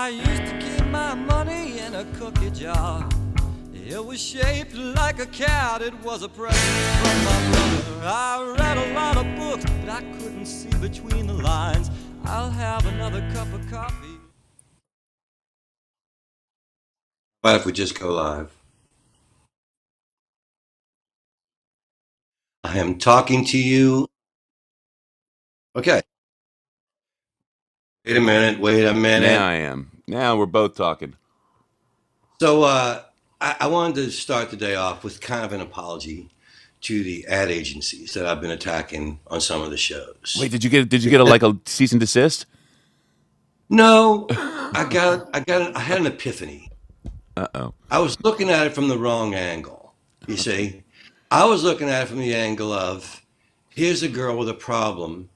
I used to keep my money in a cookie jar. It was shaped like a cat, it was a present from my brother. I read a lot of books, but I couldn't see between the lines. I'll have another cup of coffee. What if we just go live? I am talking to you. Okay. Wait a minute. Wait a Now minute. I am. Now we're both talking. So I wanted to start the day off with kind of an apology to the ad agencies that I've been attacking on some of the shows. Wait, did you get a cease and desist? No, I had an epiphany. Uh oh. I was looking at it from the wrong angle. You see, I was looking at it from the angle of here's a girl with a problem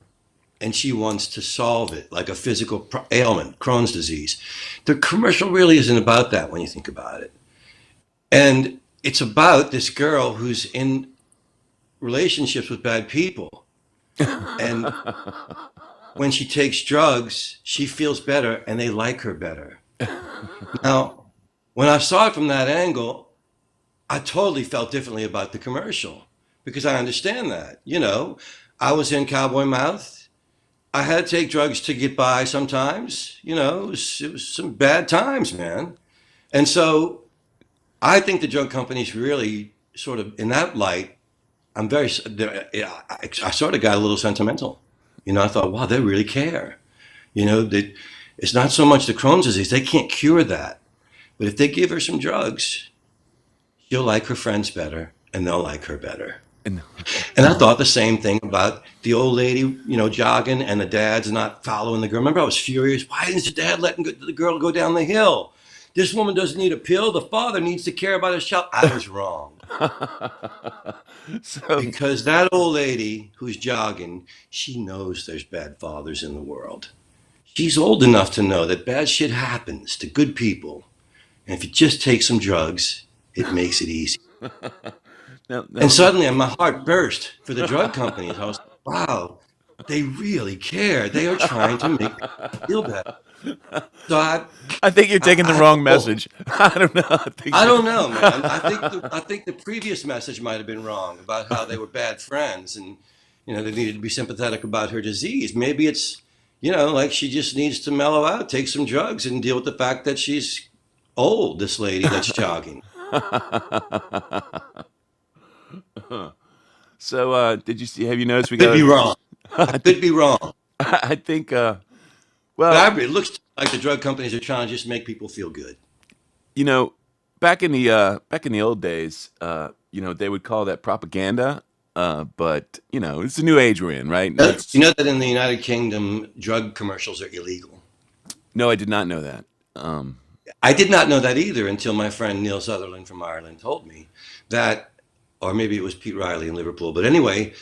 and she wants to solve it, like a physical ailment, Crohn's disease. The commercial really isn't about that when you think about it. And it's about this girl who's in relationships with bad people. And when she takes drugs, she feels better and they like her better. Now, when I saw it from that angle, I totally felt differently about the commercial because I understand that. You know, I was in Cowboy Mouth. I had to take drugs to get by sometimes. You know, it was some bad times, man. And so I think the drug companies really sort of, in that light, I sort of got a little sentimental. You know, I thought, wow, they really care. You know, it's not so much the Crohn's disease. They can't cure that. But if they give her some drugs, she'll like her friends better and they'll like her better. And And I thought the same thing about the old lady, you know, jogging and the dad's not following the girl. Remember, I was furious. Why isn't the dad letting the girl go down the hill? This woman doesn't need a pill. The father needs to care about his child. I was wrong. so Because that old lady who's jogging, she knows there's bad fathers in the world. She's old enough to know that bad shit happens to good people. And if you just take some drugs, it makes it easy. now, And now, suddenly my heart burst for the drug companies. I was like, wow, they really care. They are trying to make me feel better. So I think you're taking the I wrong oh, message. I don't know. I don't know, man. I think the previous message might have been wrong about how they were bad friends and you know they needed to be sympathetic about her disease. Maybe it's you know like she just needs to mellow out, take some drugs, and deal with the fact that she's old. This lady that's jogging. so, did you see? Have you noticed we Could be got? wrong. I I could think. be wrong. I think. But Well, it looks like the drug companies are trying to just make people feel good. you know, back in the old days, they would call that propaganda. But it's the new age we're in, right? You It's know that in the United Kingdom, drug commercials are illegal. no, I did not know that. Um, I did not know that either until my friend Neil Sutherland from Ireland told me that, or maybe it was Pete Riley in Liverpool. But anyway,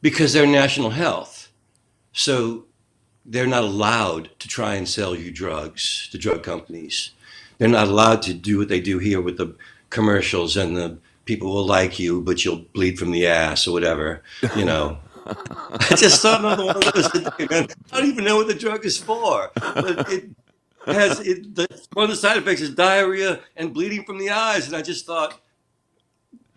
because they're national health, so they're not allowed to try and sell you drugs, the drug companies. They're not allowed to do what they do here with the commercials and the people will like you, but you'll bleed from the ass or whatever, you know. I just saw another one of those today, man. I don't even know what the drug is for, but one of the side effects is diarrhea and bleeding from the eyes, and I just thought,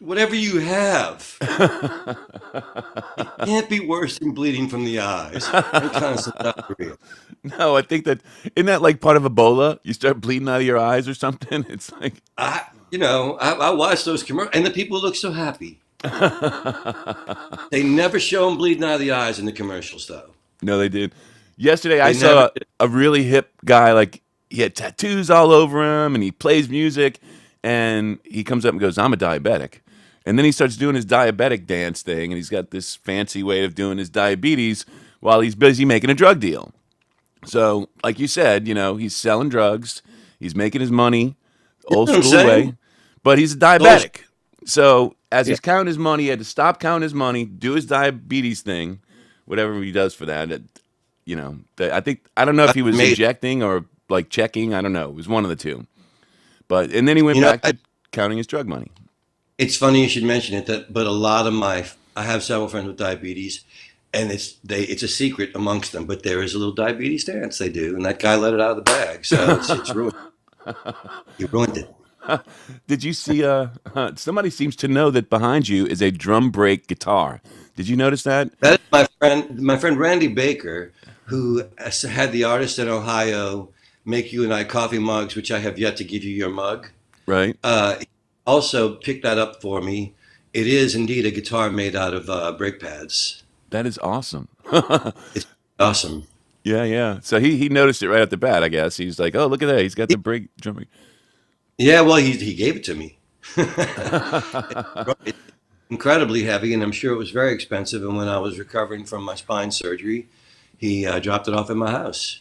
whatever you have, it can't be worse than bleeding from the eyes and constant diarrhea. no, I think that isn't that like part of Ebola? You start bleeding out of your eyes or something. It's like I watch those commercials, and the people look so happy. They never show them bleeding out of the eyes in the commercials, though. no, they did. Yesterday, I They never saw a really hip guy. Like he had tattoos all over him, and he plays music. And he comes up and goes, "I'm a diabetic." And then he starts doing his diabetic dance thing, and he's got this fancy way of doing his diabetes while he's busy making a drug deal. So, like you said, he's selling drugs, he's making his money, You old know what I'm school way, saying? but he's a Those, diabetic. So, as yeah, he's counting his money, he had to stop counting his money, do his diabetes thing, whatever he does for that. I don't know if that's he was amazing. injecting or like checking. I don't know. It was one of the two. And then he went You know, back to counting his drug money. it's funny you should mention it. But a lot of I have several friends with diabetes, and it's a secret amongst them. But there is a little diabetes dance they do, and that guy let it out of the bag, so it's ruined. He ruined it. Did you see? Somebody seems to know that behind you is a drum break guitar. Did you notice that? That is my friend Randy Baker, who had the artist in Ohio make you and I coffee mugs, which I have yet to give you your mug. Right. He also picked that up for me. It is indeed a guitar made out of brake pads. That is awesome. It's awesome. Yeah, yeah. So he noticed it right at the bat, I guess. He's like, oh, look at that. He's got the break drum break. Yeah, well, he gave it to me. It's incredibly heavy, and I'm sure it was very expensive. And when I was recovering from my spine surgery, he dropped it off at my house.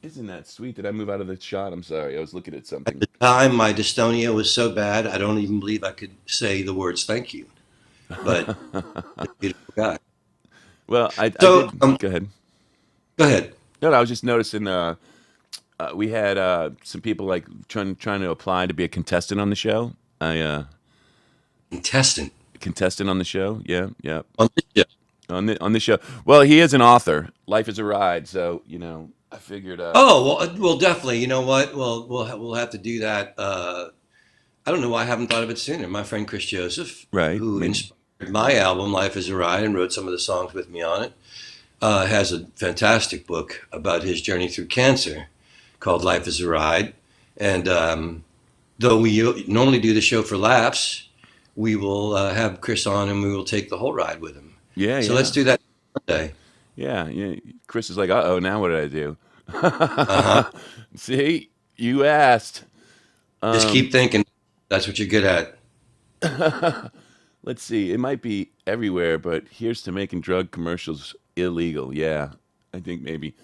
Isn't that sweet? Did I move out of the shot? I'm sorry. I was looking at At something. the time, my dystonia was so bad, I don't even believe I could say the words "thank you." But a beautiful guy. Well, I So, did. Go ahead. go ahead. No, I was just noticing. We had some people like trying to apply to be a contestant on the show. Contestant Contestant on the show. Yeah, yeah. on this show. On this show. Well, he is an author. Life is a ride. So I figured. Oh well, definitely. You know what? Well, we'll have to do that. I don't know why I haven't thought of it sooner. My friend Chris Joseph, Right. who inspired my album "Life Is a Ride" and wrote some of the songs with me on it, has a fantastic book about his journey through cancer called "Life Is a Ride." And though we normally do the show for laughs, we will have Chris on and we will take the whole ride with him. Yeah, So yeah, let's do that Monday. yeah, yeah. Chris is like, oh, now what did I do? Uh-huh. See, you asked. Just keep thinking. That's what you're good at. Let's see. It might be everywhere, but here's to making drug commercials illegal. Yeah, I think maybe.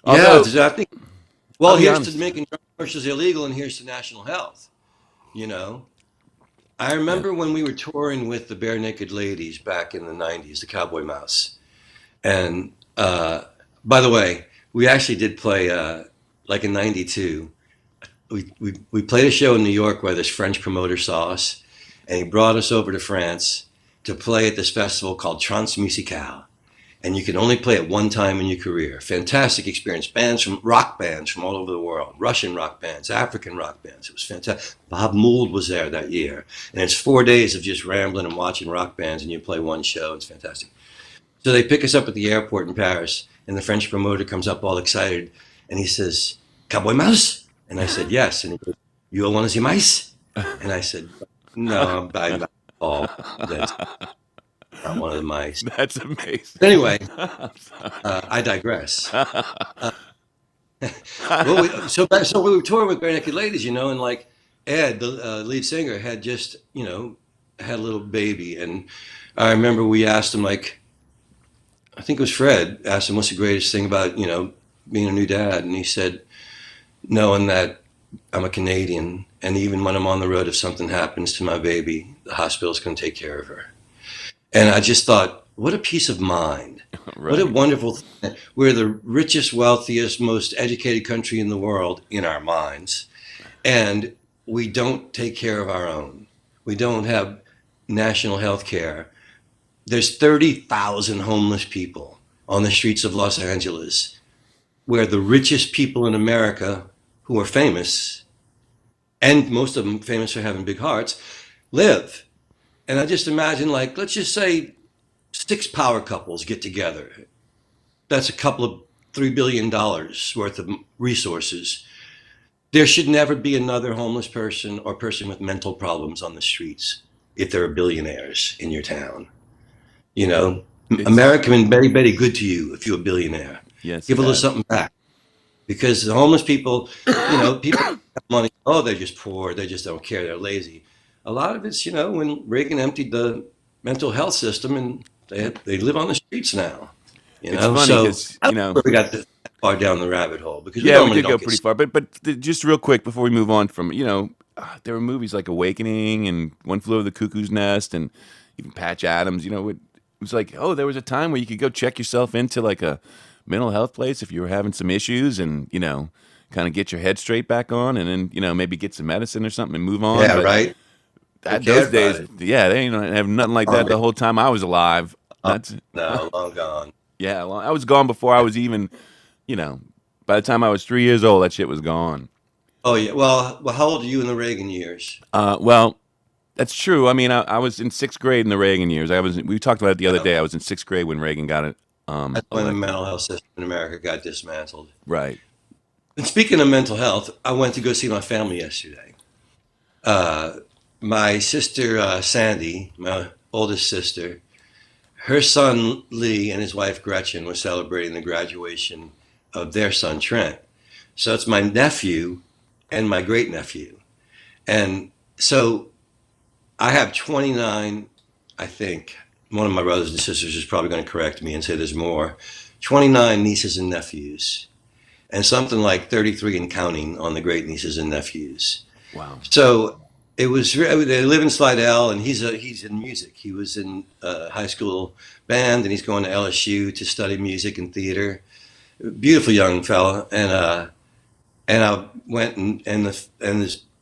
Yeah, Although, I think. I'll Well, be here's to honest. making drug commercials illegal, and here's to national health. You know, I Yeah. remember when we were touring with the Bare Naked Ladies back in the '90s, the Cowboy Mouse. And by the way, we actually did play like in '92. We played a show in New York where this French promoter saw us, and he brought us over to France to play at this festival called Transmusicale. And you can only play it one time in your career. Fantastic experience. Rock bands from all over the world, Russian rock bands, African rock bands. It was fantastic. Bob Mould was there that year. And it's 4 days of just rambling and watching rock bands, and you play one show. It's fantastic. So they pick us up at the airport in Paris, and the French promoter comes up all excited, and he says, "Cowboy Mouse?" And I said, "Yes." And he goes, "You all want to see mice?" And I said, "No, I'm not all. That's not one of the mice." That's amazing. But anyway, I'm sorry. I digress. Well, so we were touring with Bare Naked Ladies, and like Ed, the lead singer, had just had a little baby, and I remember we asked him, like, I think it was Fred, asked him what's the greatest thing about being a new dad, and he said, knowing that I'm a Canadian, and even when I'm on the road, if something happens to my baby, the hospital's going to take care of her. And I just thought, what a peace of mind. What a Right. wonderful thing. We're the richest, wealthiest, most educated country in the world in our minds. And we don't take care of our own. We don't have national health care. There's 30,000 homeless people on the streets of Los Angeles, where the richest people in America who are famous, and most of them famous for having big hearts, live. And I just imagine, like, let's just say 6 power couples get together. That's a couple of $3 billion worth of resources. There should never be another homeless person or person with mental problems on the streets if there are billionaires in your town. It's America been very, very good to you if you're a billionaire. yes, Give it a little has. something back. Because the homeless people, people have money. Oh, they're just poor. They just don't care. They're lazy. A lot of it's, when Reagan emptied the mental health system, and they live on the streets now. It's funny So because I don't know where we got this far down the rabbit hole, because we yeah, we normally did go don't get. pretty far. But just real quick before we move on from there were movies like Awakening and One Flew Over the Cuckoo's Nest and even Patch Adams. It was like, oh, there was a time where you could go check yourself into like a mental health place if you were having some issues and kind of get your head straight back on and then maybe get some medicine or something and move on. Yeah, But right. They those cared about days, it. yeah, they ain't have nothing like that the whole time I was alive. That's No, long gone. yeah. I was gone before I was even, you know. By the time I was 3 years old, that shit was gone. Oh yeah. Well, how old are you in the Reagan years? Well, that's true. I mean, I was in sixth grade in the Reagan years. We talked about it the other Yeah. day. I was in sixth grade when Reagan got it That's when the elected. mental health system in America got dismantled. Right. And speaking of mental health, I went to go see my family yesterday. Uh, my sister Sandy, my oldest sister, her son Lee and his wife Gretchen were celebrating the graduation of their son Trent. So it's my nephew and my great nephew. And so I have 29, I think. One of my brothers and sisters is probably going to correct me and say there's more. 29 nieces and nephews, and something like 33 and counting on the great nieces and nephews. Wow. So they live in Slidell, and he's in music. He was in high school band, and he's going to LSU to study music and theater. Beautiful young fella, and I went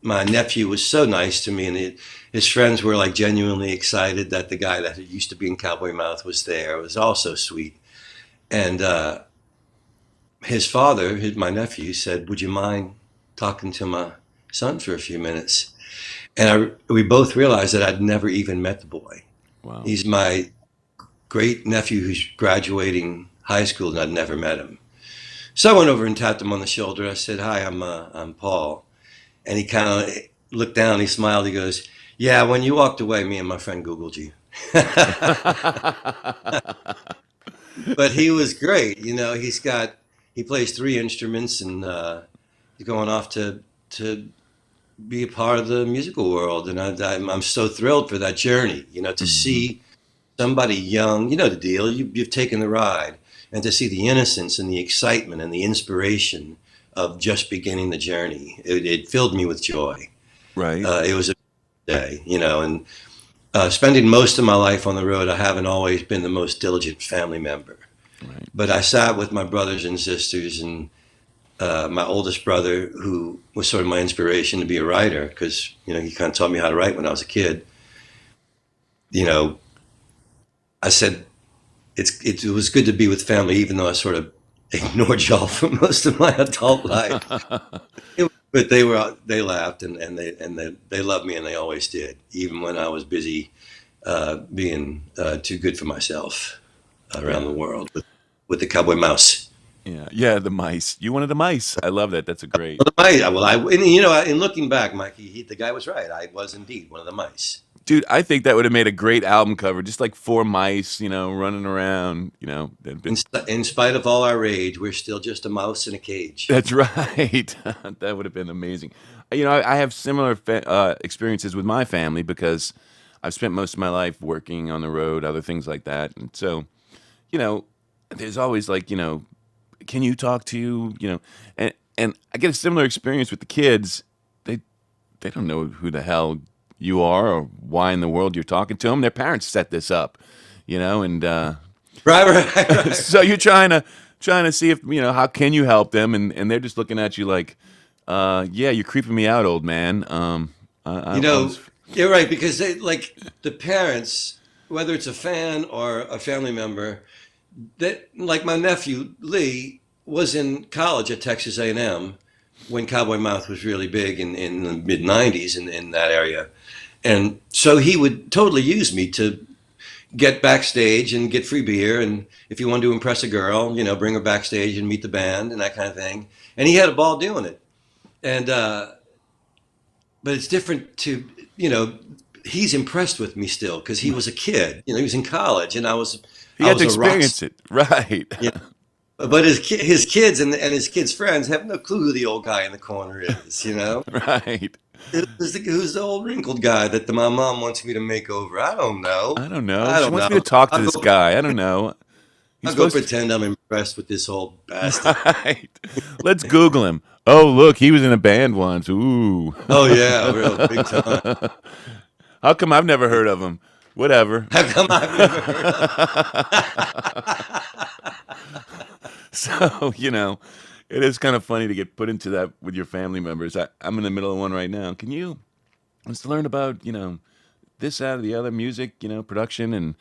my nephew was so nice to me, and his friends were like genuinely excited that the guy that used to be in Cowboy Mouth was there. It was all so sweet. And his father, my nephew, said, "Would you mind talking to my son for a few minutes?" And we both realized that I'd never even met the boy. Wow. He's my great nephew who's graduating high school, and I'd never met him. So I went over and tapped him on the shoulder. I said, "Hi, I'm Paul." And he kind of looked down, he smiled, he goes, "Yeah, when you walked away, me and my friend Googled you." But he was great. He plays 3 instruments, and he's going off to be a part of the musical world. And I'm so thrilled for that journey, to see somebody young, you know the deal, you've taken the ride, and to see the innocence and the excitement and the inspiration of just beginning the journey. It filled me with joy. Right. It was a day, and spending most of my life on the road, I haven't always been the most diligent family member. Right. But I sat with my brothers and sisters, and my oldest brother, who was sort of my inspiration to be a writer, because he kind of taught me how to write when I was a kid. I said it was good to be with family, even though I sort of ignored y'all for most of my adult life. But they laughed, and they loved me, and they always did, even when I was busy being too good for myself around the world with the cowboy mouse. Yeah, the mice. You wanted the mice. I love that. That's a great. In looking back, Mikey, the guy was right. I was indeed one of the mice. Dude, I think that would have made a great album cover. Just like 4 mice, running around, In spite of all our rage, we're still just a mouse in a cage. That's right. That would have been amazing. I have similar experiences with my family because I've spent most of my life working on the road, other things like that. And so, there's always like, can you talk to, and I get a similar experience with the kids. They don't know who the hell you are or why in the world you're talking to them. Their parents set this up, and Right. so you're trying to see if how can you help them, and they're just looking at you like, yeah, you're creeping me out, old man. You're right, because like the parents, whether it's a fan or a family member, that like my nephew Lee was in college at Texas A&M when Cowboy Mouth was really big in the mid 90s in that area. And so he would totally use me to get backstage and get free beer. And if you wanted to impress a girl, bring her backstage and meet the band and that kind of thing. And he had a ball doing it. And, but it's different to, he's impressed with me still because he was a kid, he was in college, and I was to experience it. Right. Yeah. But his kids and his kids' friends have no clue who the old guy in the corner is, Right. Who's the old wrinkled guy that my mom wants me to make over? I don't know. She wants me to talk to this guy. I don't know. I'll go pretend I'm impressed with this old bastard. Right. Let's Google him. Oh, look, he was in a band once. Ooh. Oh, yeah, real big time. How come I've never heard of him? Whatever. How come I've never heard of him? So, it is kind of funny to get put into that with your family members. I'm in the middle of one right now. Can you let's learn about, this, that, or the other music, production. And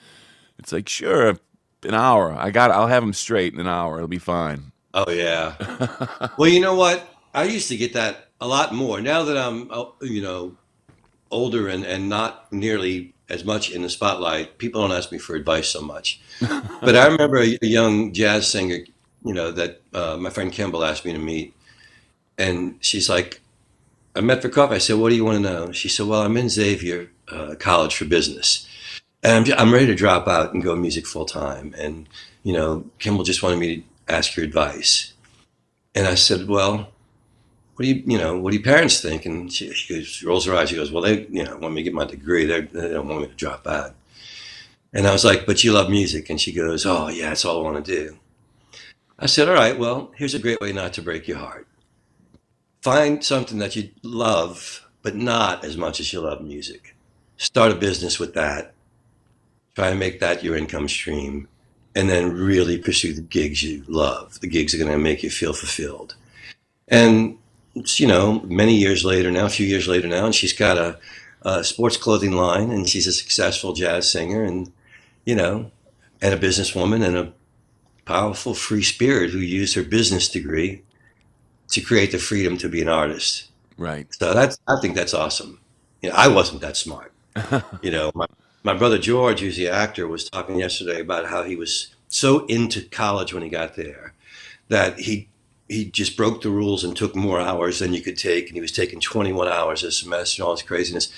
It's like, sure, an hour. I'll have them straight in an hour. It'll be fine. Oh yeah. Well, you know what? I used to get that a lot more. Now that I'm, older and not nearly as much in the spotlight, people don't ask me for advice so much. But I remember a young jazz singer, that my friend Kimball asked me to meet, and she's like, I met for coffee. I said, "What do you want to know?" She said, "Well, I'm in Xavier College for Business, and I'm ready to drop out and go music full time. And Kimball just wanted me to ask your advice." And I said, "Well, what do your parents think?" And she rolls her eyes. She goes, "Well, they, want me to get my degree. They don't want me to drop out." And I was like, "But you love music." And she goes, "Oh yeah, that's all I want to do." I said, "All right, well, here's a great way not to break your heart. Find something that you love, but not as much as you love music. Start a business with that. Try and make that your income stream, and then really pursue the gigs you love. The gigs are going to make you feel fulfilled." And it's, many years later now, a few years later now, and she's got a sports clothing line, and she's a successful jazz singer, and and a businesswoman, and a powerful free spirit who used her business degree to create the freedom to be an artist. Right. So I think that's awesome. I wasn't that smart. My brother George, who's the actor, was talking yesterday about how he was so into college when he got there that he just broke the rules and took more hours than you could take, and he was taking 21 hours a semester and all this craziness.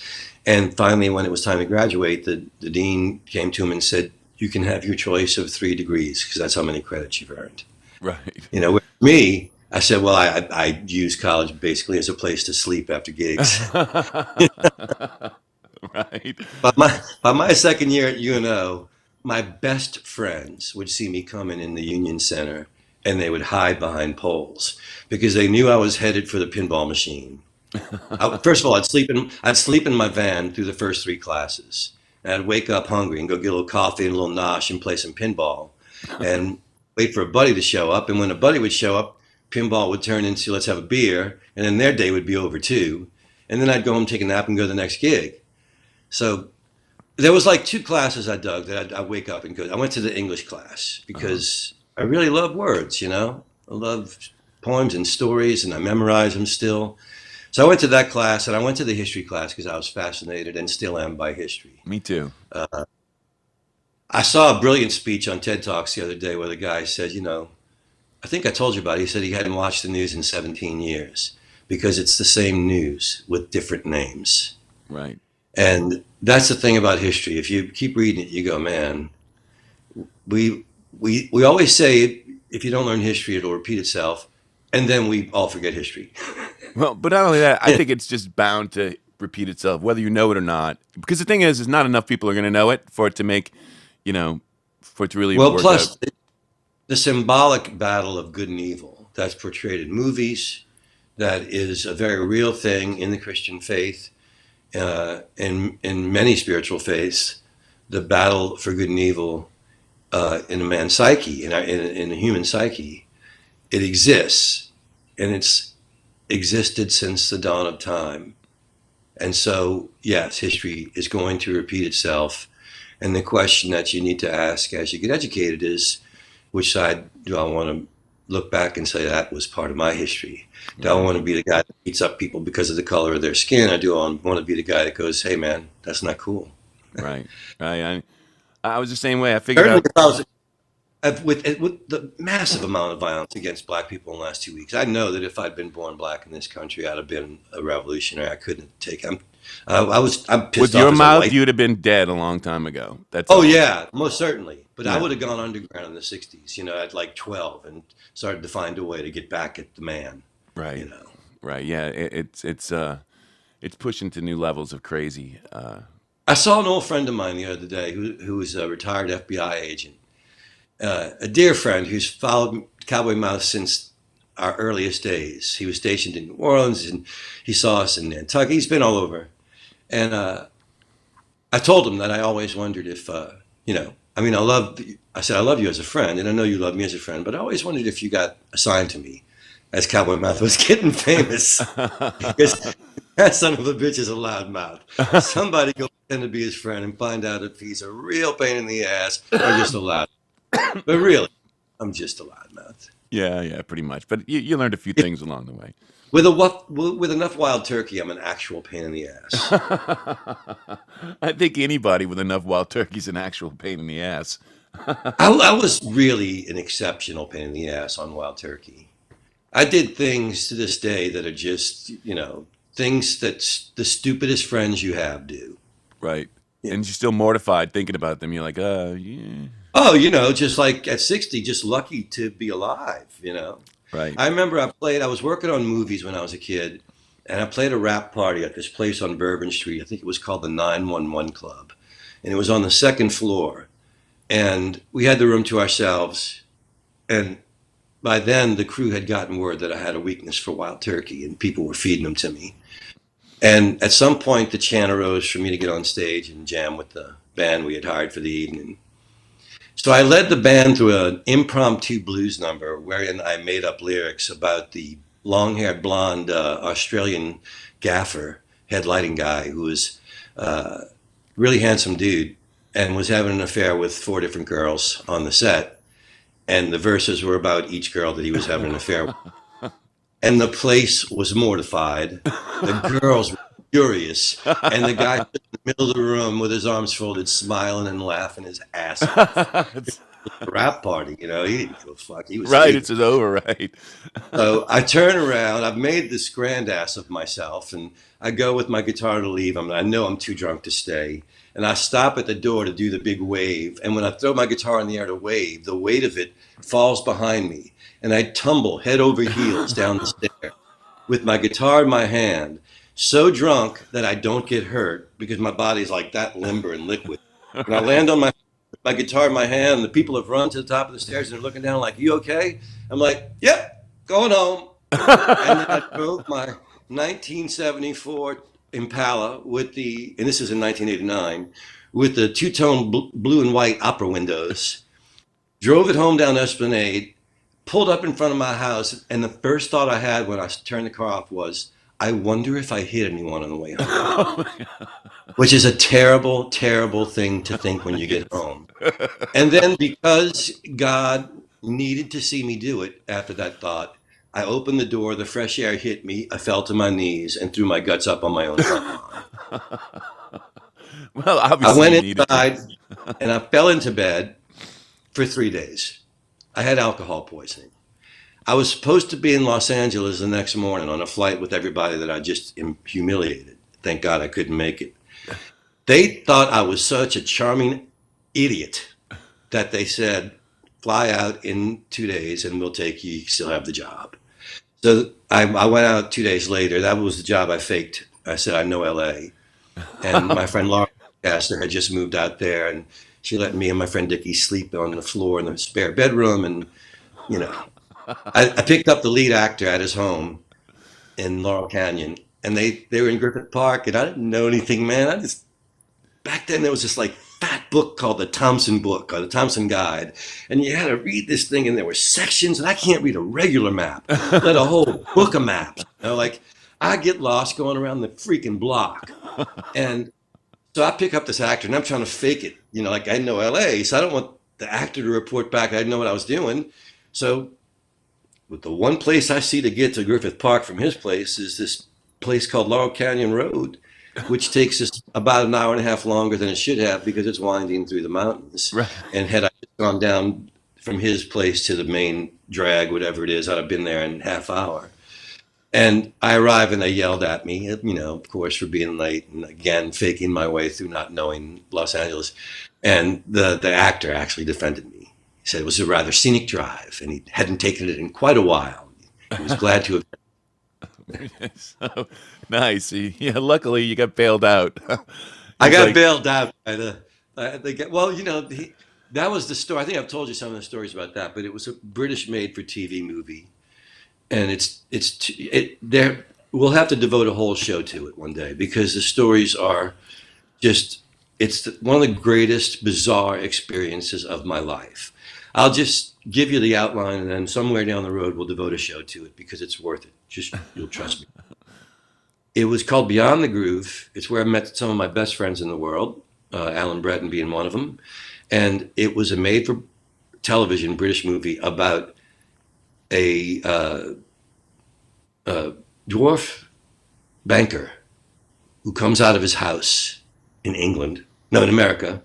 And finally, when it was time to graduate, the dean came to him and said, "You can have your choice of 3 degrees because that's how many credits you've earned." Right. With me, I said, "Well, I use college basically as a place to sleep after gigs." Right. By my second year at UNO, my best friends would see me coming in the Union Center, and they would hide behind poles because they knew I was headed for the pinball machine. First of all, I'd sleep in my van through the first 3 classes, and I'd wake up hungry and go get a little coffee and a little nosh and play some pinball, and wait for a buddy to show up. And when a buddy would show up, pinball would turn into let's have a beer, and then their day would be over too. And then I'd go home, take a nap, and go to the next gig. So there was like 2 classes I dug that I'd wake up and go. I went to the English class because I really love words, I love poems and stories, and I memorize them still. So I went to that class, and I went to the history class because I was fascinated and still am by history. Me too. I saw a brilliant speech on TED Talks the other day where the guy said, I think I told you about it. He said he hadn't watched the news in 17 years because it's the same news with different names. Right. And that's the thing about history. If you keep reading it, you go, man, we always say if you don't learn history, it'll repeat itself. And then we all forget history. Well, but not only that, I think it's just bound to repeat itself, whether you know it or not. Because the thing is not enough people are going to know it for it to make, for it to really work plus out. The symbolic battle of good and evil that's portrayed in movies, that is a very real thing in the Christian faith, in many spiritual faiths, the battle for good and evil in a man's psyche, in a human psyche, it exists, and it's existed since the dawn of time. And so, yes, history is going to repeat itself. And the question that you need to ask as you get educated is, which side do I want to look back and say that was part of my history? Do I want to be the guy that beats up people because of the color of their skin? Or do I want to be the guy that goes, hey, man, that's not cool? Right. I was the same way. I figured out. With the massive amount of violence against black people in the last 2 weeks, I know that if I'd been born black in this country, I'd have been a revolutionary. I couldn't take it. I'm pissed With off your as a mouth, white- you'd have been dead a long time ago. That's Oh, all. yeah, most certainly. But Yeah. I would have gone underground in the 60s, at like 12 and started to find a way to get back at the man. Right. Right. Yeah. It's pushing to new levels of crazy. I saw an old friend of mine the other day who was a retired FBI agent. A dear friend who's followed Cowboy Mouth since our earliest days. He was stationed in New Orleans, and he saw us in Nantucket. He's been all over. And I told him that I always wondered if, I said, I love you as a friend, and I know you love me as a friend, but I always wondered if you got assigned to me as Cowboy Mouth was getting famous. Because that son of a bitch is a loudmouth. Somebody go pretend to be his friend and find out if he's a real pain in the ass or just a loud. But really, I'm just a loudmouth. Yeah, pretty much. But you learned a few things along the way. With enough wild turkey, I'm an actual pain in the ass. I think anybody with enough wild turkey's an actual pain in the ass. I was really an exceptional pain in the ass on wild turkey. I did things to this day that are just, things that the stupidest friends you have do. Right. Yeah. And you're still mortified thinking about them. You're like, yeah. Oh, just like at 60, just lucky to be alive, Right. I remember I was working on movies when I was a kid, and I played a rap party at this place on Bourbon Street. I think it was called the 911 Club. And it was on the second floor. And we had the room to ourselves. And by then, the crew had gotten word that I had a weakness for wild turkey, and people were feeding them to me. And at some point, the chant arose for me to get on stage and jam with the band we had hired for the evening. So I led the band through an impromptu blues number wherein I made up lyrics about the long-haired blonde Australian gaffer, headlighting guy who was a really handsome dude and was having an affair with 4 different girls on the set. And the verses were about each girl that he was having an affair with. And the place was mortified. The girls were furious. And the guy stood in the middle of the room with his arms folded, smiling and laughing his ass off. It was a rap party, he didn't give a fuck. He was Right, sleeping. it's over, right? So I turn around, I've made this grand ass of myself, and I go with my guitar to leave. I know I'm too drunk to stay. And I stop at the door to do the big wave. And when I throw my guitar in the air to wave, the weight of it falls behind me. And I tumble head over heels down the stair with my guitar in my hand, so drunk that I don't get hurt because my body's like that limber and liquid. And I land on my guitar in my hand, and the people have run to the top of the stairs and they're looking down like, "You okay?" I'm like, "Yep, going home." And then I drove my 1974 Impala and this is in 1989, with the two-tone blue and white opera windows, drove it home down Esplanade, pulled up in front of my house, and the first thought I had when I turned the car off was, I wonder if I hit anyone on the way home. Which is a terrible, terrible thing to think when you get home. And then because God needed to see me do it after that thought, I opened the door, the fresh air hit me, I fell to my knees and threw my guts up on my own front lawn. Well, obviously I went you needed inside and I fell into bed for 3 days. I had alcohol poisoning. I was supposed to be in Los Angeles the next morning on a flight with everybody that I just humiliated. Thank God I couldn't make it. They thought I was such a charming idiot that they said, fly out in 2 days and we'll take you. You still have the job. So I went out 2 days later. That was the job I faked. I said, I know LA. And my friend Laura Castor had just moved out there, and she let me and my friend Dickie sleep on the floor in the spare bedroom. And, I picked up the lead actor at his home in Laurel Canyon, and they were in Griffith Park, and I didn't know anything, man. Back then there was this like fat book called the Thompson book or the Thompson Guide, and you had to read this thing, and there were sections, and I can't read a regular map, let a whole book of maps. Like I get lost going around the freaking block, and so I pick up this actor, and I'm trying to fake it, like I know LA, so I don't want the actor to report back I didn't know what I was doing. So with the one place I see to get to Griffith Park from his place is this place called Laurel Canyon Road, which takes us about an hour and a half longer than it should have because it's winding through the mountains. Right. And had I gone down from his place to the main drag, whatever it is, I'd have been there in a half hour. And I arrive and they yelled at me, of course, for being late and again, faking my way through not knowing Los Angeles. And the actor actually defended me. He said it was a rather scenic drive and he hadn't taken it in quite a while. He was glad to have. So nice. Yeah, luckily you got bailed out. I got bailed out by that was the story. I think I've told you some of the stories about that, but it was a British made-for-TV movie, and we'll have to devote a whole show to it one day because the stories are just one of the greatest bizarre experiences of my life. I'll just give you the outline, and then somewhere down the road we'll devote a show to it because it's worth it. Just you'll trust me. It was called Beyond the Groove. It's where I met some of my best friends in the world, Alan Breton being one of them. And it was a made-for-television British movie about a dwarf banker who comes out of his house in America,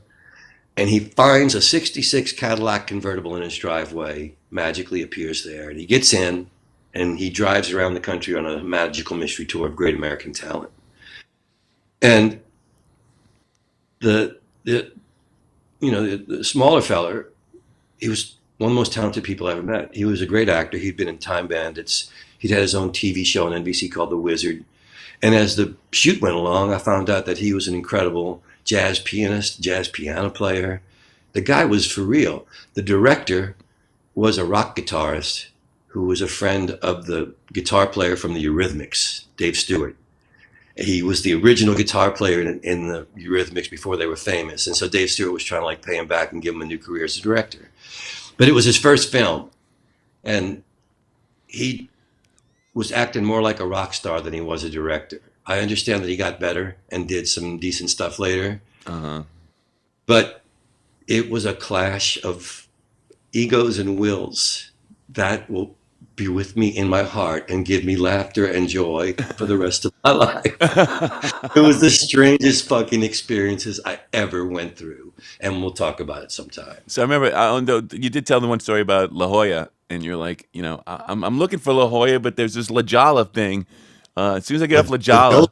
and he finds a 66 Cadillac convertible in his driveway, magically appears there, and he gets in, and he drives around the country on a magical mystery tour of great American talent. And the smaller feller, he was one of the most talented people I ever met. He was a great actor. He'd been in Time Bandits. He'd had his own TV show on NBC called The Wizard. And as the shoot went along, I found out that he was an incredible jazz pianist, jazz piano player. The guy was for real. The director was a rock guitarist who was a friend of the guitar player from the Eurythmics, Dave Stewart. He was the original guitar player in the Eurythmics before they were famous. And so Dave Stewart was trying to like pay him back and give him a new career as a director. But it was his first film. And he was acting more like a rock star than he was a director. I understand that he got better and did some decent stuff later. Uh-huh. But it was a clash of egos and wills that will be with me in my heart and give me laughter and joy for the rest of my life. It was the strangest fucking experiences I ever went through, and we'll talk about it sometime. So I remember you did tell the one story about La Jolla, and you're like, I'm looking for La Jolla, but there's this La Jolla thing. As soon as I get off La Jolla,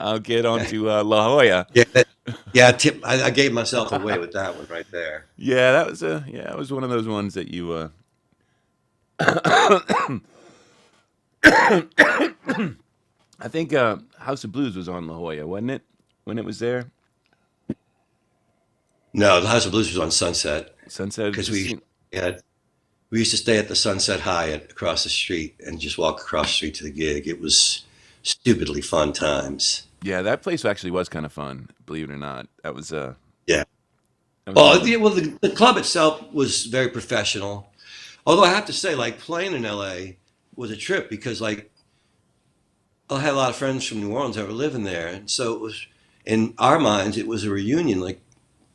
I'll get onto La Jolla. Yeah. I gave myself away with that one right there. Yeah, that was one of those ones that you. I think House of Blues was on La Jolla, wasn't it? When it was there. No, the House of Blues was on Sunset. Sunset, because we used to stay at the Sunset Hyatt across the street and just walk across the street to the gig. It was stupidly fun times. Yeah, that place actually was kind of fun, believe it or not. That was yeah. The club itself was very professional. Although I have to say, like, playing in LA was a trip because, like, I had a lot of friends from New Orleans that were living there, and so it was, in our minds, it was a reunion. Like,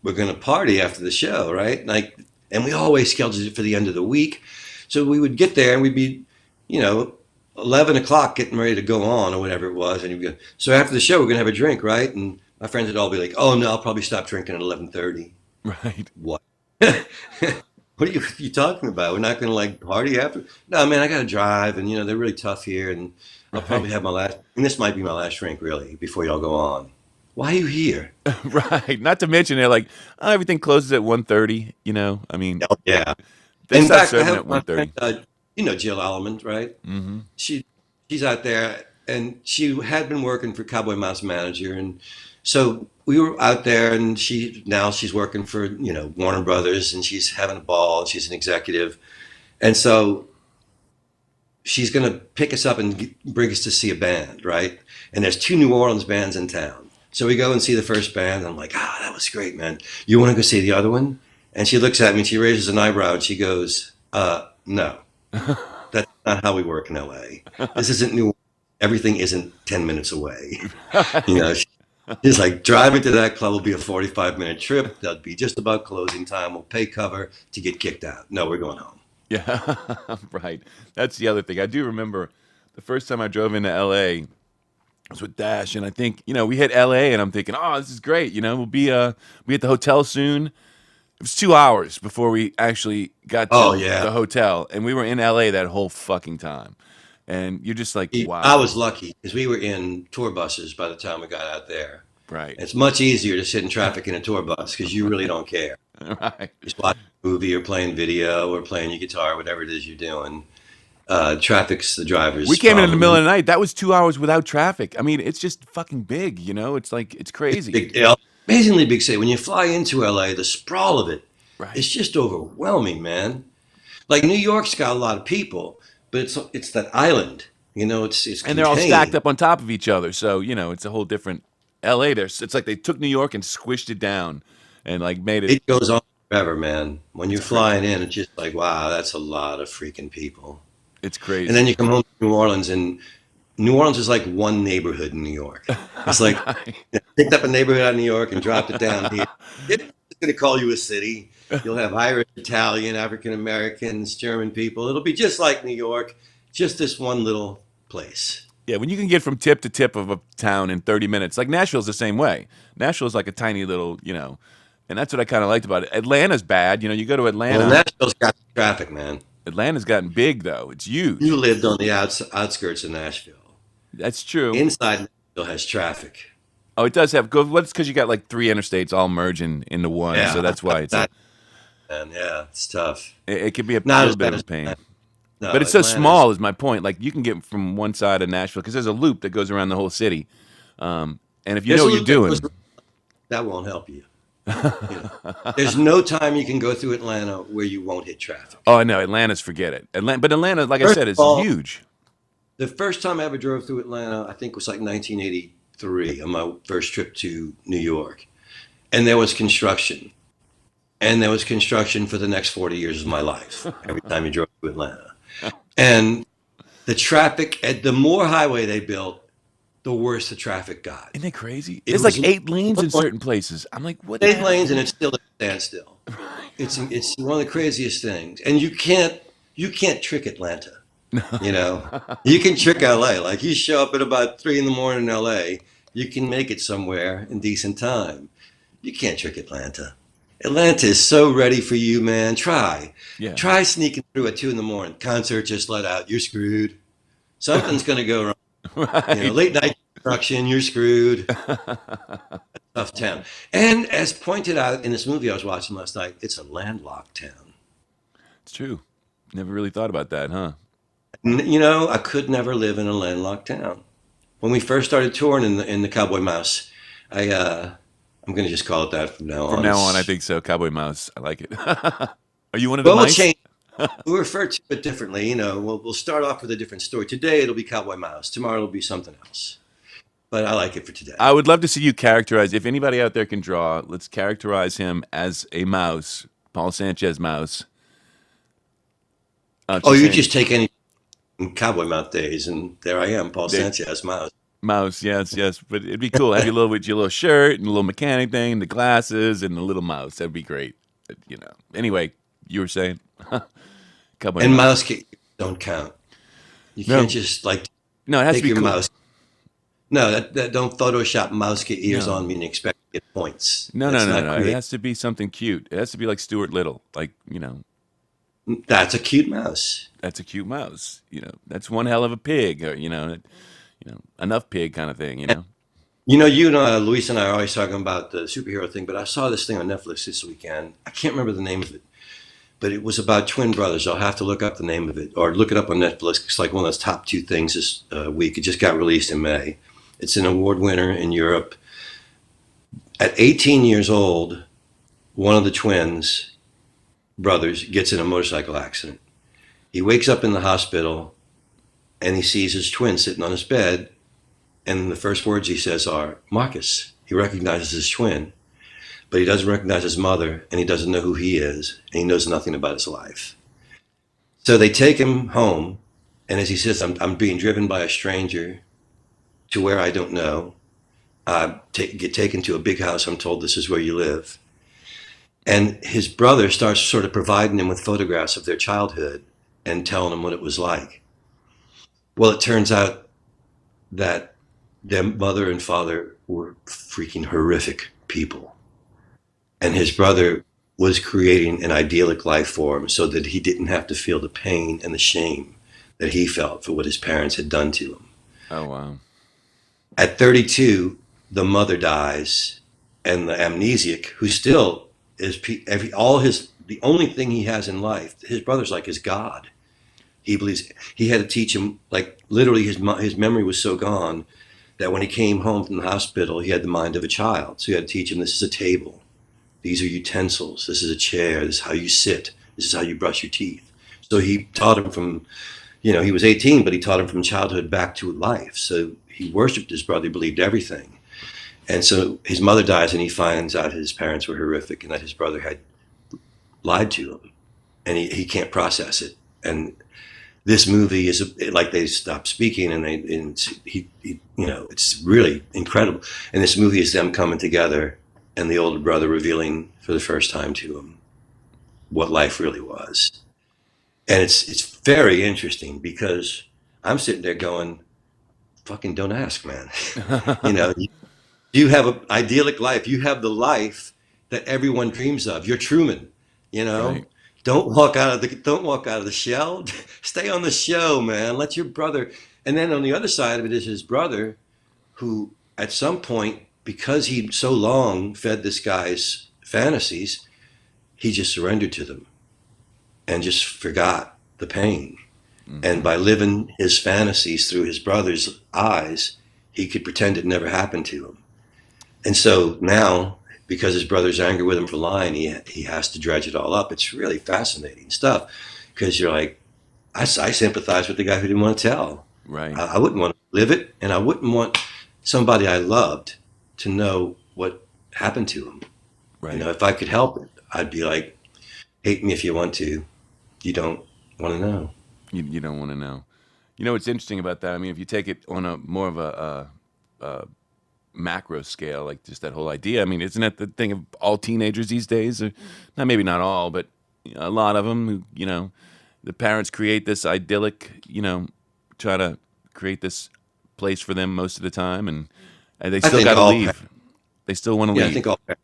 we're going to party after the show, right? Like, and we always scheduled it for the end of the week. So we would get there and we'd be, 11 o'clock getting ready to go on or whatever it was. And you'd go, so after the show, we're going to have a drink, right? And my friends would all be like, oh, no, I'll probably stop drinking at 11:30. Right. What? What are you talking about? We're not going to like party after? No, man, I got to drive. And, they're really tough here. And I'll probably have and this might be my last drink, really, before y'all go on. Why are you here? Right. Not to mention they're like, oh, everything closes at 1:30. I mean, oh, yeah. They in start fact, I serving have at my 1:30. friend, Jill Alleman, right? Mm-hmm. She's out there, and she had been working for Cowboy Mouse Manager, and so we were out there, and she's working for Warner Brothers, and she's having a ball. And she's an executive, and so she's going to pick us up and bring us to see a band, right? And there's 2 New Orleans bands in town. So we go and see the first band. And I'm like, that was great, man. You want to go see the other one? And she looks at me and she raises an eyebrow and she goes, no, that's not how we work in LA. This isn't New Orleans. Everything isn't 10 minutes away. She's like, driving to that club will be a 45-minute trip. That'll be just about closing time. We'll pay cover to get kicked out. No, we're going home. Yeah, right. That's the other thing. I do remember the first time I drove into LA, I was with Dash, and I think, we hit LA, and I'm thinking, oh, this is great. We'll be at the hotel soon. It was 2 hours before we actually got to the hotel, and we were in LA that whole fucking time. And you're just like, wow. I was lucky because we were in tour buses by the time we got out there. Right. It's much easier to sit in traffic in a tour bus because you really don't care. Right. Just watching a movie or playing video or playing your guitar, whatever it is you're doing. Traffic's the driver's We came in the middle of problem. the night. That was 2 hours without traffic. I mean, it's just fucking big, It's like, it's crazy. Amazingly big city. When you fly into LA, the sprawl of it, Right. it's just overwhelming, man. Like New York's got a lot of people, but it's that island, it's And they're all contained. stacked up on top of each other. So, it's a whole different LA. It's like they took New York and squished it down and like made it. It goes on forever, man. When you're It's crazy. flying in, it's just like, wow, that's a lot of freaking people. It's And then crazy. you come home to New Orleans, and New Orleans is like one neighborhood in New York. It's like picked up a neighborhood out of New York and dropped it down here. It's going to call you a city. You'll have Irish, Italian, African Americans, German people. It'll be just like New York, just this one little place. Yeah, when you can get from tip to tip of a town in 30 minutes, like Nashville's the same way. Nashville's like a tiny little, and that's what I kind of liked about it. Atlanta's bad. You go to Well, Atlanta. Nashville's got traffic, man. Atlanta's gotten big, though. It's You huge. lived on the outskirts of Nashville. That's true. Inside Nashville has traffic. Oh, it does have. What's because you got like three interstates all merging into one, so Yeah, that's why that, man, yeah, it's tough. it can be a Not little as bit bad of a as pain. Atlanta. No, But it's so Atlanta's small, is my point. Like you can get from one side of Nashville because there's a loop that goes around the whole city, and if you there's know a what you're little bit doing, that won't help you. There's no time you can go through Atlanta where you won't hit traffic. oh no, Atlanta's forget it. But Atlanta, like I First said, of is all, huge. the first time I ever drove through Atlanta, I think was like 1983 on my first trip to New York. And there was construction. And there was construction for the next 40 years of my life every time you drove to Atlanta. And the traffic, the more highway they built, the worse the traffic got. Isn't it crazy? It There's was like 8 lanes in certain places. I'm like, what the 8 lanes and hell? it's still at a standstill. It's one of the craziest things. And you can't trick Atlanta. You know, you can trick LA. Like you show up at about 3 in the morning in LA, you can make it somewhere in decent time. You can't trick Atlanta. Atlanta is so ready for you, man. Try. Yeah, Try sneaking through at 2 in the morning. Concert just let out. You're screwed. Something's going to go wrong. right. Late night construction, you're screwed. Tough town. And as pointed out in this movie I was watching last night, it's a landlocked town. It's true. Never really thought about that, huh? I could never live in a landlocked town. When we first started touring in the Cowboy Mouse, I'm going to just call it that from now From on. now on, I think so. Cowboy Mouse. I like it. Are you one of the Well, we'll mice? change. We'll refer to it differently. We'll start off with a different story. Today it'll be Cowboy Mouse. Tomorrow it'll be something else. But I like it for today. I would love to see you characterize. If anybody out there can draw, let's characterize him as a mouse, Paul Sanchez mouse. Oh, Just you saying, just take any Cowboy Mouse days, and there I am, Paul they, Sanchez Mouse. mouse, yes, yes. But it'd be cool. Have you with your little shirt and a little mechanic thing, the glasses, and the little mouse. That'd be great. Anyway, you were saying Cowboy And Mouse. mouse kits don't count. You can't No, just like no, it has to take be your cool. mouse. No, that don't Photoshop mouse kit ears No, on me and expect to get points. no, no, That's no, not no. It creative. has to be something cute. It has to be like Stuart Little. Like That's a cute mouse. that's a cute mouse. That's one hell of a pig. Or enough pig kind of thing. You and Luis and I are always talking about the superhero thing, but I saw this thing on Netflix this weekend. I can't remember the name of it, but it was about twin brothers. I'll have to look up the name of it or look it up on Netflix. It's like one of those top two things this week. It just got released in May. It's an award winner in Europe. At 18 years old, one of the twins brothers gets in a motorcycle accident. He wakes up in the hospital and he sees his twin sitting on his bed. And the first words he says are, Marcus. He recognizes his twin, but he doesn't recognize his mother and he doesn't know who he is and he knows nothing about his life. So they take him home. And as he says, I'm being driven by a stranger to where I don't know. Get taken to a big house. I'm told this is where you live. And his brother starts sort of providing him with photographs of their childhood and telling him what it was like. Well, it turns out that their mother and father were freaking horrific people. And his brother was creating an idyllic life for him so that he didn't have to feel the pain and the shame that he felt for what his parents had done to him. Oh wow. At 32, the mother dies, and the amnesiac, who still is the only thing he has in life, his brother's like his God. He believes he had to teach him, like literally his memory was so gone that when he came home from the hospital, he had the mind of a child. So he had to teach him, this is a table. These are utensils. This is a chair. This is how you sit. This is how you brush your teeth. So he taught him from, he was 18, but he taught him from childhood back to life. So he worshiped his brother, believed everything. And so his mother dies and he finds out his parents were horrific and that his brother had lied to him, and he can't process it. And this movie is like they stop speaking, and he it's really incredible. And this movie is them coming together, and the older brother revealing for the first time to him what life really was. And it's very interesting because I'm sitting there going, fucking don't ask, man. you know, you have an idyllic life. You have the life that everyone dreams of. You're Truman, you know. Right. Don't walk out of the shell. Stay on the show, man. Let your brother. And then on the other side of it is his brother, who at some point, because he so long fed this guy's fantasies, he just surrendered to them and just forgot the pain. Mm-hmm. And by living his fantasies through his brother's eyes, he could pretend it never happened to him. And so now, because his brother's angry with him for lying, he has to dredge it all up. It's really fascinating stuff because you're like, I sympathize with the guy who didn't want to tell. Right. I wouldn't want to live it, and I wouldn't want somebody I loved to know what happened to him. Right. You know, if I could help it, I'd be like, hate me if you want to. You don't want to know. You don't want to know. You know what's interesting about that? I mean, if you take it on a more of a macro scale, like just that whole idea. I mean, isn't that the thing of all teenagers these days? Or maybe not all, but a lot of them. Who, you know, the parents create this idyllic, you know, try to create this place for them most of the time, and they still got to leave. They still want to leave. I think all parents,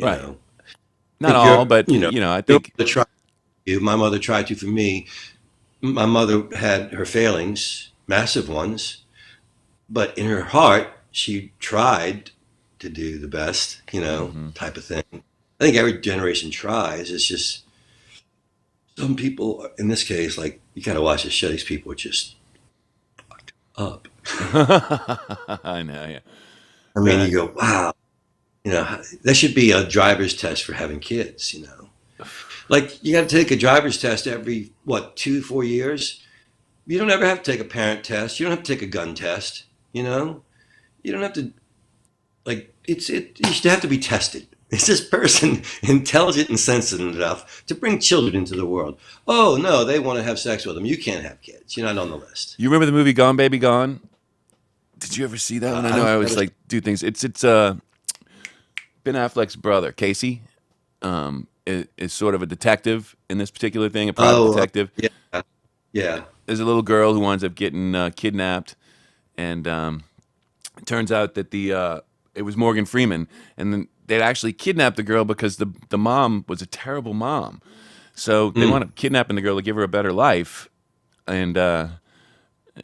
right. Know, not all, but you know, I think my mother tried to for me. My mother had her failings, massive ones, but in her heart, she tried to do the best, you know, type of thing. I think every generation tries. It's just some people, in this case, like you got to watch this show. These people are just fucked up. I know, yeah. I mean, you go, wow. You know, there should be a driver's test for having kids, you know. Like, you got to take a driver's test every, 2-4 years? You don't ever have to take a parent test. You don't have to take a gun test, you know? You don't have to, like, you should have to be tested. Is this person intelligent and sensitive enough to bring children into the world? Oh, no, they want to have sex with them. You can't have kids. You're not on the list. You remember the movie Gone Baby Gone? Did you ever see that one? I know I always like do things. It's Ben Affleck's brother, Casey, is sort of a detective in this particular thing, a private detective. Yeah. There's a little girl who winds up getting kidnapped, and it turns out that it was Morgan Freeman, and then they'd actually kidnapped the girl because the mom was a terrible mom. So they wound up kidnapping the girl to give her a better life. And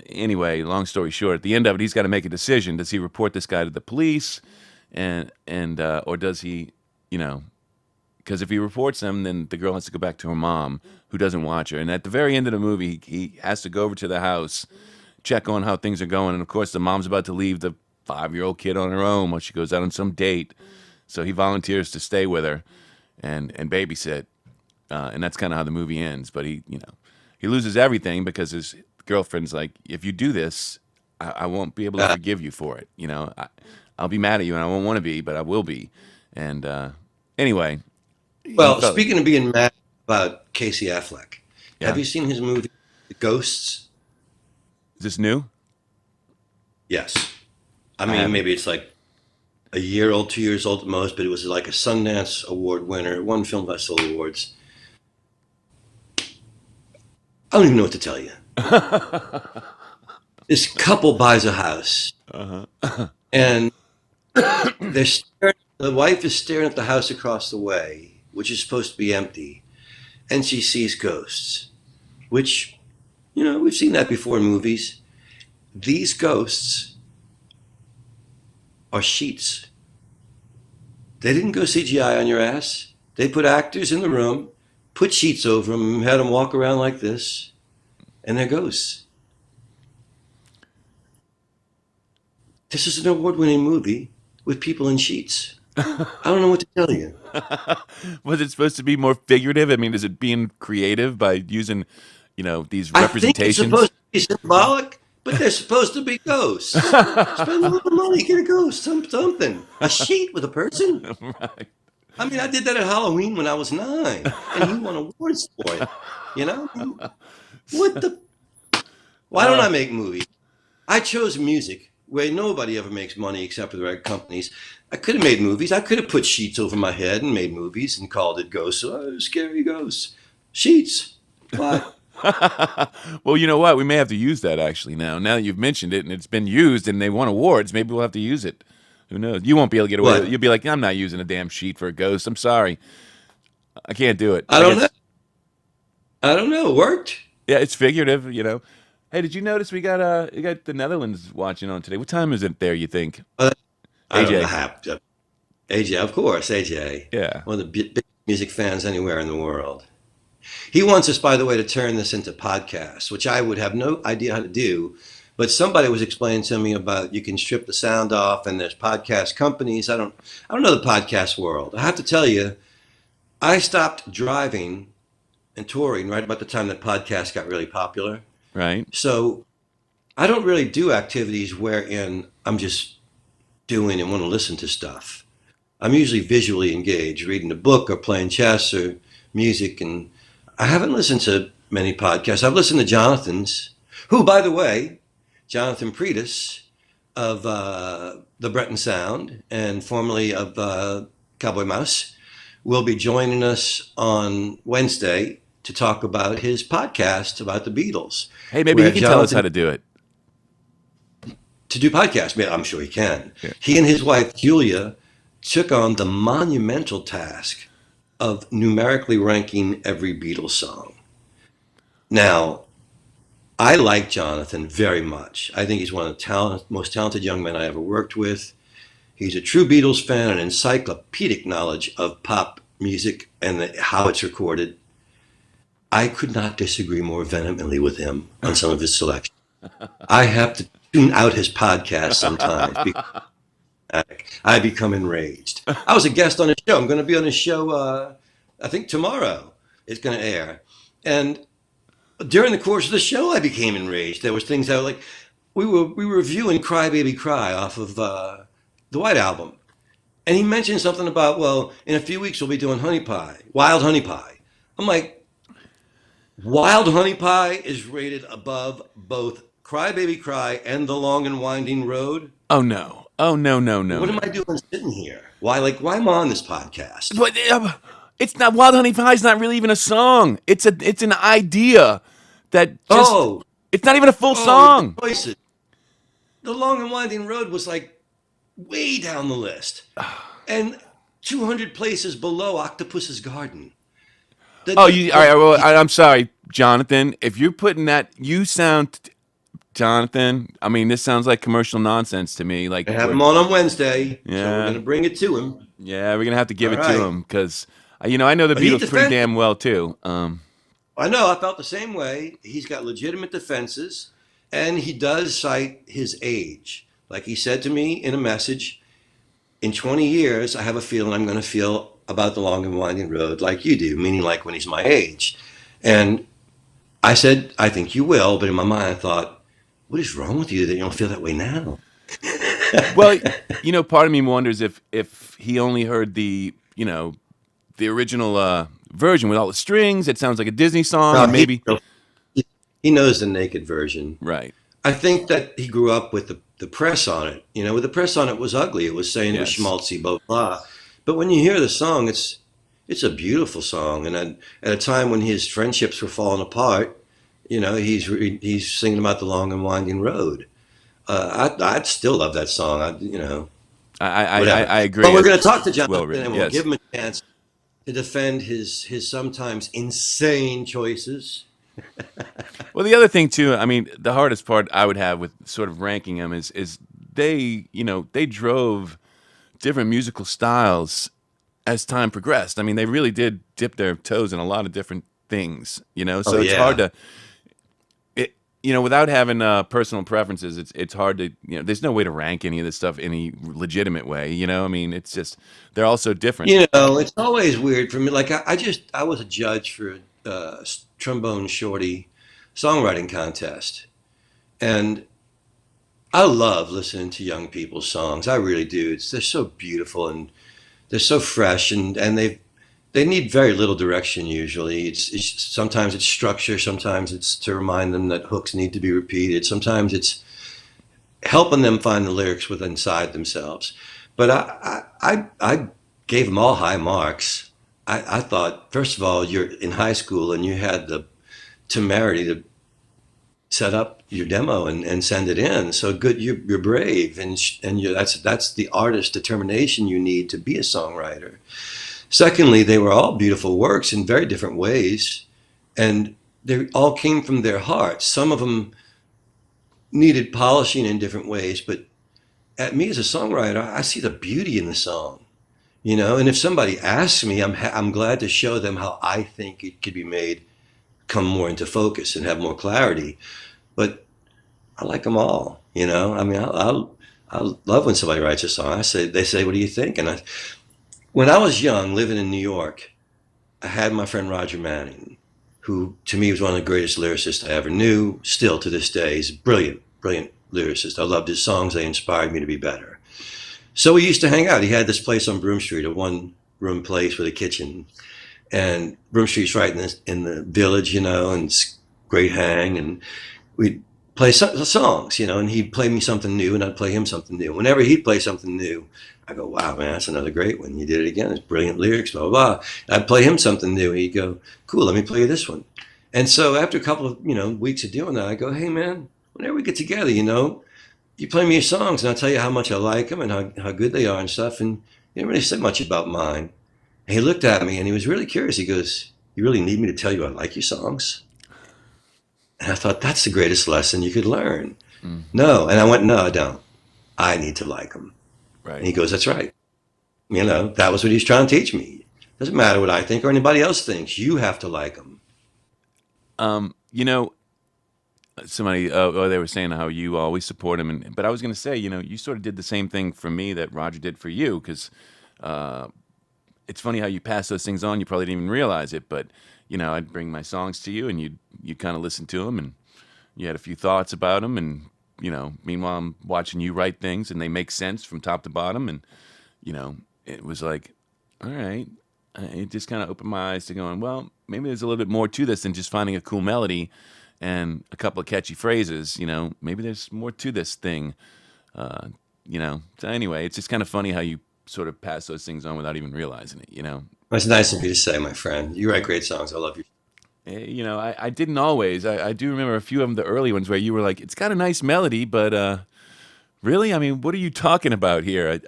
anyway, long story short, at the end of it, he's got to make a decision. Does he report this guy to the police, or does he, you know? Because if he reports him, then the girl has to go back to her mom, who doesn't watch her. And at the very end of the movie, he has to go over to the house, check on how things are going. And, of course, the mom's about to leave the 5-year-old kid on her own while she goes out on some date. So he volunteers to stay with her and babysit. And that's kind of how the movie ends. But he loses everything because his girlfriend's like, if you do this, I won't be able to forgive you for it. You know, I'll be mad at you, and I won't want to be, but I will be. And anyway. Well, speaking of being mad about Casey Affleck, have you seen his movie Ghosts? Is this new? Yes. I mean, maybe it's like a year old, 2 years old at most, but it was like a Sundance Award winner. It won Film Festival Awards. I don't even know what to tell you. This couple buys a house, and the wife is staring at the house across the way, which is supposed to be empty, and she sees ghosts, which, you know, we've seen that before in movies. These ghosts are sheets. They didn't go CGI on your ass. They put actors in the room, put sheets over them, and had them walk around like this, and they're ghosts. This is an award-winning movie with people in sheets. I don't know what to tell you. Was it supposed to be more figurative? I mean, is it being creative by using, you know, these representations? I think it's supposed to be symbolic, but they're supposed to be ghosts. Spend a little money, get a ghost, something. A sheet with a person. Right. I mean, I did that at Halloween when I was 9, and he won awards for it. You know, I mean, what the? Why don't Uh, I make movies? I chose music where nobody ever makes money except for the right companies. I could have made movies. I could have put sheets over my head and made movies and called it Ghosts. Oh, scary ghosts. Sheets. What? well, you know what? We may have to use that actually now. Now that you've mentioned it and it's been used and they won awards, maybe we'll have to use it. Who knows? You won't be able to get away with it. What? You'll be like, I'm not using a damn sheet for a ghost. I'm sorry. I can't do it. I I don't know. guess, I don't know. It worked. yeah, it's figurative. Hey, did you notice we got the Netherlands watching on today? What time is it there, you think? Uh, I don't know. AJ. AJ, of course, AJ. Yeah. One of the big music fans anywhere in the world. He wants us, by the way, to turn this into podcasts, which I would have no idea how to do. But somebody was explaining to me about you can strip the sound off, and there's podcast companies. I don't know the podcast world. I have to tell you, I stopped driving and touring right about the time that podcasts got really popular. Right. So I don't really do activities wherein I'm just doing and want to listen to stuff. I'm usually visually engaged, reading a book or playing chess or music, and I haven't listened to many podcasts. I've listened to Jonathan's, who, by the way, Jonathan Pretis of the Breton Sound and formerly of Cowboy Mouse, will be joining us on Wednesday to talk about his podcast about the Beatles. Hey, maybe he Where can tell us how Jonathan, to do it. to do podcasts, man, I'm sure he can. Yeah. He and his wife, Julia, took on the monumental task of numerically ranking every Beatles song. Now, I like Jonathan very much. I think he's one of the most talented young men I ever worked with. He's a true Beatles fan and encyclopedic knowledge of pop music and how it's recorded. I could not disagree more vehemently with him on some of his selections. I have to tune out his podcast sometimes because I become enraged. I was a guest on his show. I'm going to be on his show, I think tomorrow. It's going to air. And during the course of the show, I became enraged. There was things I was like, we were reviewing Cry Baby Cry off of the White Album. And he mentioned something about, well, in a few weeks we'll be doing Honey Pie, Wild Honey Pie. I'm like, Wild Honey Pie is rated above both Cry Baby Cry and The Long and Winding Road. Oh no. Oh no, no, no, What am no. I doing sitting here? Why am I on this podcast? But it's not Wild Honey Pie is not really even a song. It's an idea that just Oh, it's not even a full the song. choices. The Long and Winding Road was like way down the list. And 200 places below Octopus's Garden. Oh, you all right, well, I'm sorry, Jonathan. If you're putting that you sound Jonathan, I mean this sounds like commercial nonsense to me. Like I have him on Wednesday, so yeah. we're going to bring it to him. Yeah, we're gonna have to give All it to right. him because I know the But he Beatles pretty defends. damn well too. I know, I felt the same way. He's got legitimate defenses, and he does cite his age. Like he said to me in a message, in 20 years, I have a feeling I'm going to feel about the Long and Winding Road like you do, meaning like when he's my age. And I said, I think you will, but in my mind I thought, what is wrong with you that you don't feel that way now? Well, part of me wonders if he only heard the original version with all the strings. It sounds like a Disney song, No, and maybe he knows the naked version. right. I think that he grew up with the press on it. With the press on it was ugly. It was saying it was Yes. schmaltzy, blah, blah. But when you hear the song, it's a beautiful song. And at a time when his friendships were falling apart, he's singing about the long and winding road. I'd still love that song. Whatever. I agree. But we're going to talk to It's Jonathan, well written. and we'll Yes. give him a chance to defend his sometimes insane choices. Well, the other thing too, I mean, the hardest part I would have with sort of ranking them is they drove different musical styles as time progressed. I mean, they really did dip their toes in a lot of different things, Oh so it's hard yeah. to without having personal preferences, it's hard to there's no way to rank any of this stuff any legitimate way. I mean, it's just they're all so different. It's always weird for me. Like I was a judge for a trombone Shorty songwriting contest, and I love listening to young people's songs. I really do. They're so beautiful, and they're so fresh, and they need very little direction usually. It's sometimes it's structure, sometimes it's to remind them that hooks need to be repeated, sometimes it's helping them find the lyrics within inside themselves. But I gave them all high marks. I thought, first of all, you're in high school and you had the temerity to set up your demo and send it in. So good, you're brave, and that's the artist determination you need to be a songwriter. Secondly, they were all beautiful works in very different ways, and they all came from their hearts. Some of them needed polishing in different ways, but at me as a songwriter, I see the beauty in the song, you know. And if somebody asks me, I'm glad to show them how I think it could be made come more into focus and have more clarity. But I like them all, you know. I mean, I love when somebody writes a song. They say, "What do you think?" And when I was young, living in New York, I had my friend Roger Manning, who to me was one of the greatest lyricists I ever knew. Still to this day, he's a brilliant, brilliant lyricist. I loved his songs; they inspired me to be better. So we used to hang out. He had this place on Broome Street, a one-room place with a kitchen. And Broome Street's right in the village, you know, and it's great hang. And we'd play songs, you know, and he'd play me something new and I'd play him something new. Whenever he'd play something new, I go, wow, man, that's another great one. You did it again. It's brilliant lyrics, blah, blah, blah. I'd play him something new. He'd go, cool, let me play you this one. And so after a couple of, weeks of doing that, I go, hey, man, whenever we get together, you play me your songs and I'll tell you how much I like them and how good they are and stuff. And you didn't really say much about mine. And he looked at me and he was really curious. He goes, you really need me to tell you I like your songs? And I thought, that's the greatest lesson you could learn. Mm. No. And I went, no, I don't. I need to like them. Right. And he goes, that's right. That was what he's trying to teach me. Doesn't matter what I think or anybody else thinks. You have to like them. Somebody, they were saying how you always support him. But I was going to say, you sort of did the same thing for me that Roger did for you, because it's funny how you pass those things on. You probably didn't even realize it, but I'd bring my songs to you, and you kind of listen to them, and you had a few thoughts about them, and meanwhile I'm watching you write things, and they make sense from top to bottom, and it was like, all right, it just kind of opened my eyes to going, well, maybe there's a little bit more to this than just finding a cool melody and a couple of catchy phrases. Maybe there's more to this thing. So anyway, it's just kind of funny how you sort of pass those things on without even realizing it. That's nice of you to say, my friend. You write great songs. I love you. I didn't always. I do remember a few of them, the early ones, where you were like, it's got a nice melody, but really? I mean, what are you talking about here?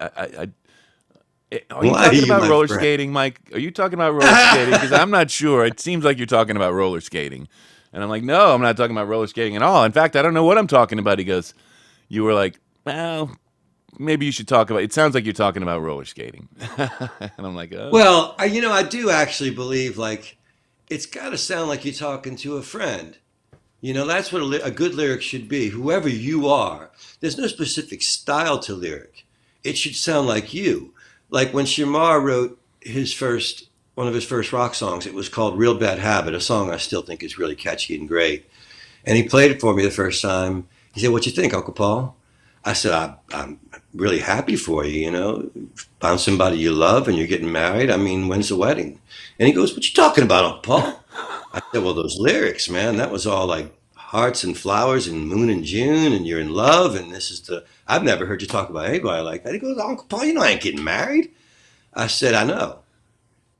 Are you talking about roller skating, Mike? Are you talking about roller skating? Because I'm not sure. It seems like you're talking about roller skating. And I'm like, no, I'm not talking about roller skating at all. In fact, I don't know what I'm talking about. He goes, you were like, well, maybe you should talk about, it sounds like you're talking about roller skating. And I'm like, oh. Well, I do actually believe, like, it's got to sound like you're talking to a friend. That's what a good lyric should be. Whoever you are, there's no specific style to lyric. It should sound like you. Like when Shamar wrote one of his first rock songs, it was called Real Bad Habit, a song I still think is really catchy and great. And he played it for me the first time. He said, what you think, Uncle Paul? I said, I'm really happy for you, found somebody you love and you're getting married. I mean, when's the wedding? And he goes, what you talking about, Uncle Paul? I said, well, those lyrics, man, that was all like hearts and flowers and moon and June and you're in love. And I've never heard you talk about anybody like that. He goes, Uncle Paul, I ain't getting married. I said, I know.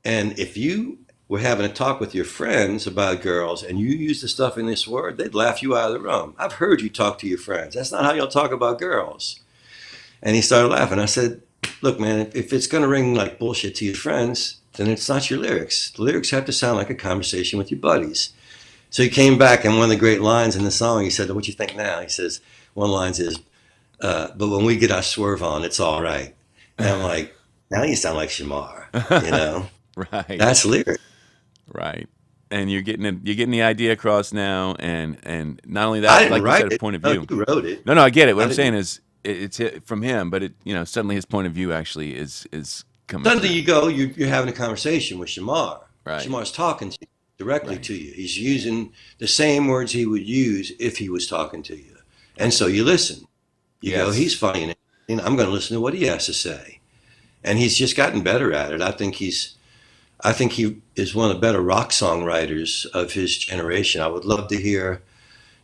And if you were having a talk with your friends about girls and you use the stuff in this word, they'd laugh you out of the room. I've heard you talk to your friends. That's not how you'll talk about girls. And he started laughing. I said, look, man, if it's going to ring like bullshit to your friends, then it's not your lyrics. The lyrics have to sound like a conversation with your buddies. So he came back, and one of the great lines in the song, he said, what you think now? He says, one line is, but when we get our swerve on, it's all right. And I'm like, now you sound like Shamar, Right. That's lyric. Right. And you're getting the idea across now, and not only that, I didn't like write you said, a point of view. You wrote it. No, I get it. What I'm saying is, it's from him, but suddenly his point of view actually is coming. Suddenly you go, you're having a conversation with Shamar. Right. Shamar's talking to you, directly to you. He's using the same words he would use if he was talking to you. And so you listen. You go, he's funny, and I'm going to listen to what he has to say. and he's just gotten better at it. I think he is one of the better rock songwriters of his generation. I would love to hear,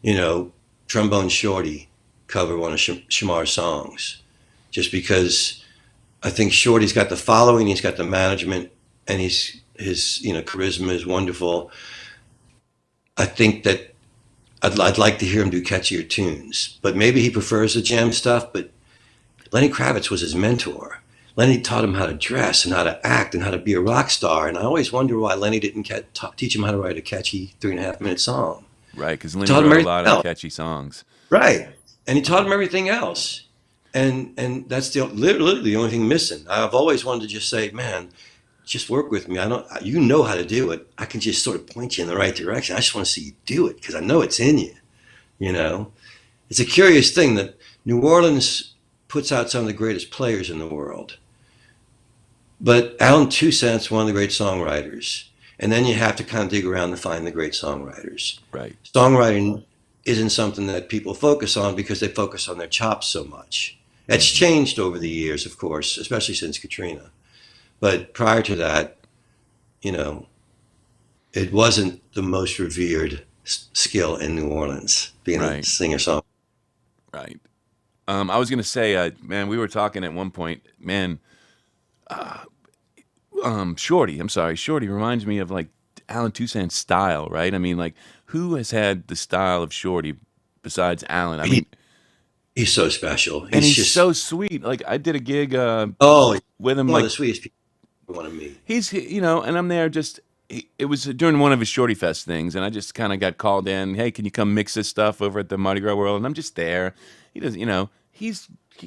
you know, Trombone Shorty cover one of Shamar's songs, just because I think Shorty's got the following, he's got the management, and his charisma is wonderful. I think that I'd like to hear him do catchier tunes, but maybe he prefers the jam stuff. But Lenny Kravitz was his mentor. Lenny taught him how to dress and how to act and how to be a rock star. And I always wonder why Lenny didn't teach him how to write a catchy 3.5-minute song. Right, because Lenny wrote a lot of catchy songs. Right, and he taught him everything else. And that's literally the only thing missing. I've always wanted to just say, man, just work with me. You know how to do it. I can just sort of point you in the right direction. I just want to see you do it because I know it's in you. You know, it's a curious thing that New Orleans puts out some of the greatest players in the world. But Alan Toussaint's one of the great songwriters. And then you have to kind of dig around to find the great songwriters. Right. Songwriting isn't something that people focus on because they focus on their chops so much. It's changed over the years, of course, especially since Katrina. But prior to that, you know, it wasn't the most revered skill in New Orleans, being a singer-songwriter. Right. I was going to say, man, we were talking at one point, man, Shorty reminds me of like Alan Toussaint's style, right? I mean, like, who has had the style of Shorty besides Alan? I mean, he's so special. He's just so sweet. Like, I did a gig with him. One of the sweetest people I want to meet. He's, you know, and I'm there it was during one of his Shorty Fest things, and I just kind of got called in. Hey, can you come mix this stuff over at the Mardi Gras World? And I'm just there. He does, you know, he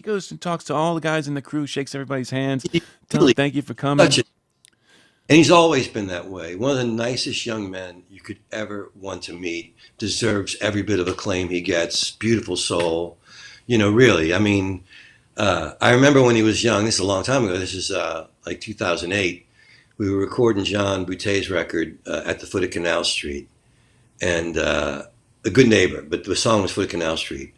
goes and talks to all the guys in the crew, shakes everybody's hands, tell them thank you for coming. And he's always been that way. One of the nicest young men you could ever want to meet. Deserves every bit of acclaim he gets. Beautiful soul. You know, really. I mean, I remember when he was young. This is a long time ago. This is like 2008. We were recording John Boutet's record at the foot of Canal Street. And A Good Neighbor. But the song was Foot of Canal Street.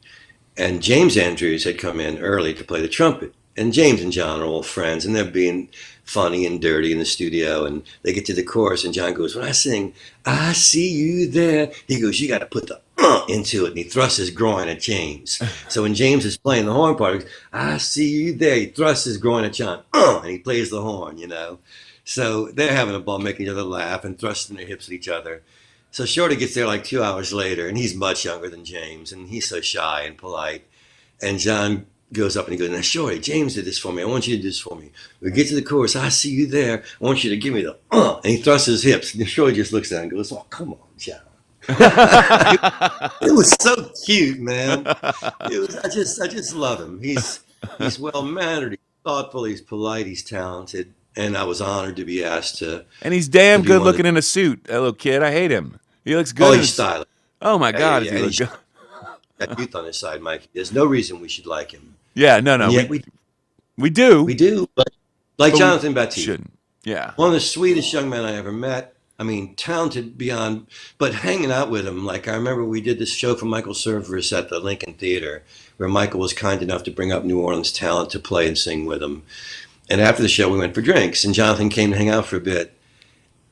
And James Andrews had come in early to play the trumpet. And James and John are old friends, and they're being funny and dirty in the studio. And they get to the chorus, and John goes, when I sing, I see you there, he goes, you got to put the into it. And he thrusts his groin at James. So when James is playing the horn part, he goes, I see you there. He thrusts his groin at John, and he plays the horn, you know. So they're having a ball, making each other laugh and thrusting their hips at each other. So Shorty gets there like 2 hours later, and he's much younger than James, and he's so shy and polite. And John goes up and he goes, now, Shorty, James did this for me. I want you to do this for me. We get to the chorus. I see you there. I want you to give me the and he thrusts his hips. And Shorty just looks down and goes, oh, come on, John. It was so cute, man. I just love him. He's well-mannered. He's thoughtful. He's polite. He's talented. And I was honored to be asked to. And he's damn good looking in a suit, that little kid. I hate him. He looks good. Oh, he's stylish. Oh, my God. He looks good. Got youth on his side, Mike. There's no reason we should like him. Yeah, no. We do. We do, but like Jonathan Baptiste. Shouldn't. Yeah. One of the sweetest young men I ever met. I mean, talented beyond, but hanging out with him. Like, I remember we did this show for Michael Cerveris at the Lincoln Theater, where Michael was kind enough to bring up New Orleans talent to play and sing with him. And after the show, we went for drinks, and Jonathan came to hang out for a bit.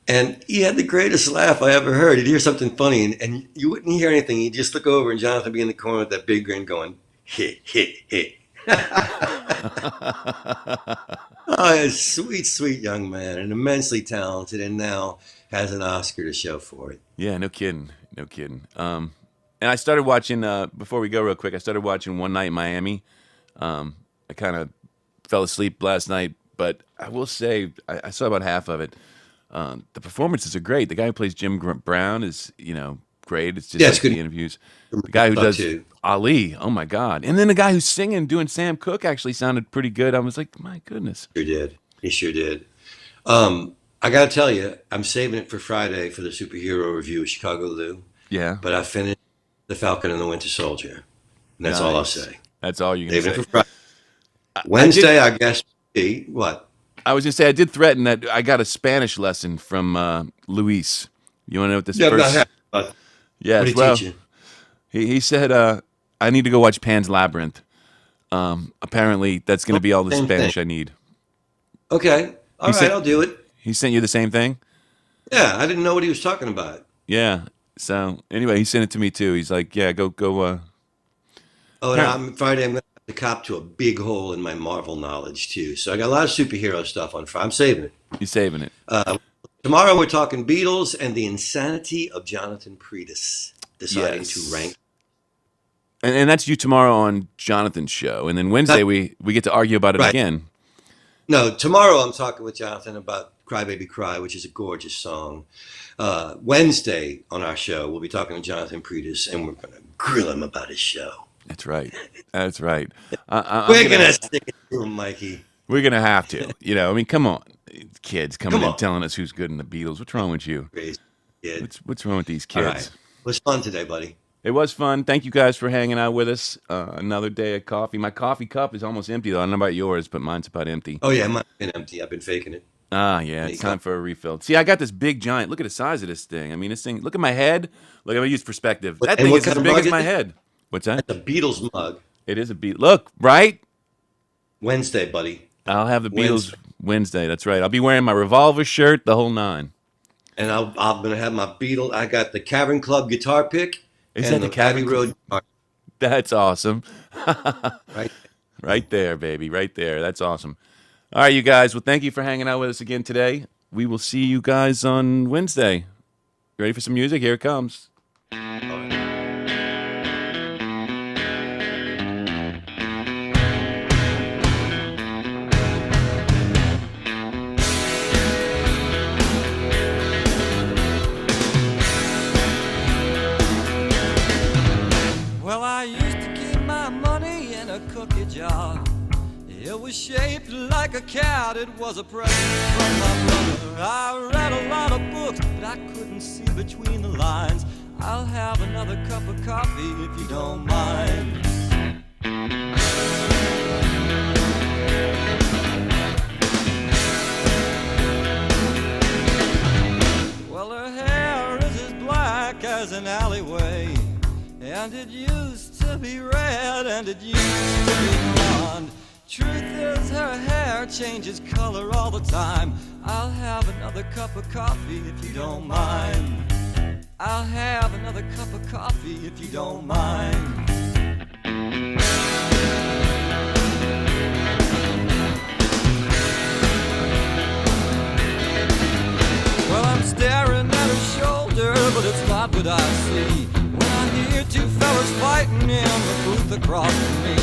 And he had the greatest laugh I ever heard. He'd hear something funny, and you wouldn't hear anything. He'd just look over, and Jonathan would be in the corner with that big grin going, hit, hit, hit. Oh, a sweet, sweet young man, and immensely talented, and now has an Oscar to show for it. Yeah, no kidding. And I started watching, before we go real quick, I started watching One Night in Miami. I kind of fell asleep last night, but I will say I saw about half of it. The performances are great. The guy who plays Jim Brown is, great. It's just good. The interviews. The guy who does Ali, oh my God. And then the guy who's singing, doing Sam Cooke actually sounded pretty good. I was like, my goodness. He sure did. I got to tell you, I'm saving it for Friday for the superhero review of Chicago Lou. Yeah. But I finished The Falcon and the Winter Soldier. And that's all I'll say. That's all you can say. Saving it for Friday. Wednesday, I guess, what? I was going to say, I did threaten that I got a Spanish lesson from Luis. You want to know what this first? Yeah, what did he teach you? He said, I need to go watch Pan's Labyrinth. Apparently, that's going to be all the Spanish I need. Okay. All right, sent I'll do it. he sent you the same thing. Yeah, I didn't know what he was talking about. Yeah. So anyway, he sent it to me too. He's like, yeah, go. Oh, and Apparently, on Friday I'm going to have to cop to a big hole in my Marvel knowledge too. So I got a lot of superhero stuff on Friday. I'm saving it. he's saving it. Tomorrow we're talking Beatles and the insanity of Jonathan Predis deciding to Yes. rank. And that's you tomorrow on Jonathan's show, and then Wednesday we get to argue about it Right. again. No, tomorrow I'm talking with Jonathan about Cry Baby Cry, which is a gorgeous song. Wednesday on our show we'll be talking to Jonathan Predis, and we're going to grill him about his show. That's right. That's right. We're going to stick it to him, Mikey. We're gonna have to. I mean, come on, kids coming Come in on. telling us who's good in the Beatles. What's wrong with you? Crazy kid. What's wrong with these All kids? right. It was fun today, buddy. It was fun. Thank you guys for hanging out with us. Another day of coffee. My coffee cup is almost empty though. I don't know about yours, but mine's about empty. Oh, yeah, mine's been empty. I've been faking it. Ah, yeah, it's time for a refill. See, I got this big giant. Look at the size of this thing. I mean, this thing. Look at my head. Look, I'm gonna use perspective. That And thing what is as kind of big mug as is my it? head. What's that? The Beatles mug. It is a beat. Look, right? Wednesday, buddy. I'll have the Beatles Wednesday. That's right. I'll be wearing my Revolver shirt, the whole nine. And I'm going to have my Beatles. I got the Cavern Club guitar pick. Is and that the Cavern Abbey Road guitar, That's awesome. right? Right there, baby. Right there. That's awesome. All right, you guys. Well, thank you for hanging out with us again today. We will see you guys on Wednesday. You ready for some music? Here it comes. Well, I used to keep my money in a cookie jar. It was shaped like a cat, it was a present from my brother. I read a lot of books, but I couldn't see between the lines. I'll have another cup of coffee if you don't mind. Well, her hair is as black as an alleyway, and it used to be red, and it used to be blonde. Truth is, her hair changes color all the time. I'll have another cup of coffee if you don't mind. I'll have another cup of coffee if you don't mind. Well, I'm staring at her shoulder, but it's not what I see when I hear two fellas fighting in the booth across from me.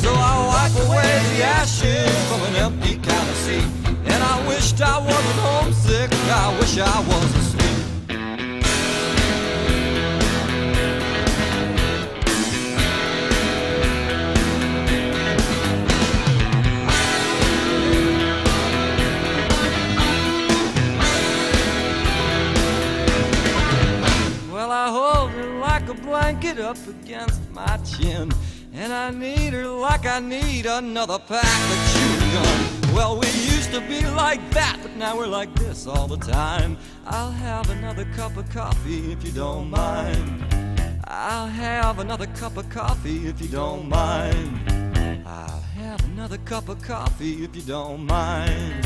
So I wipe away the ashes from an empty counter seat, and I wished I wasn't homesick, I wish I was asleep. Well, I hold her like a blanket up against my chin, and I need her like I need another pack of chewing gum. Well, we used to be like that, but now we're like this all the time. I'll have another cup of coffee if you don't mind. I'll have another cup of coffee if you don't mind. I'll have another cup of coffee if you don't mind.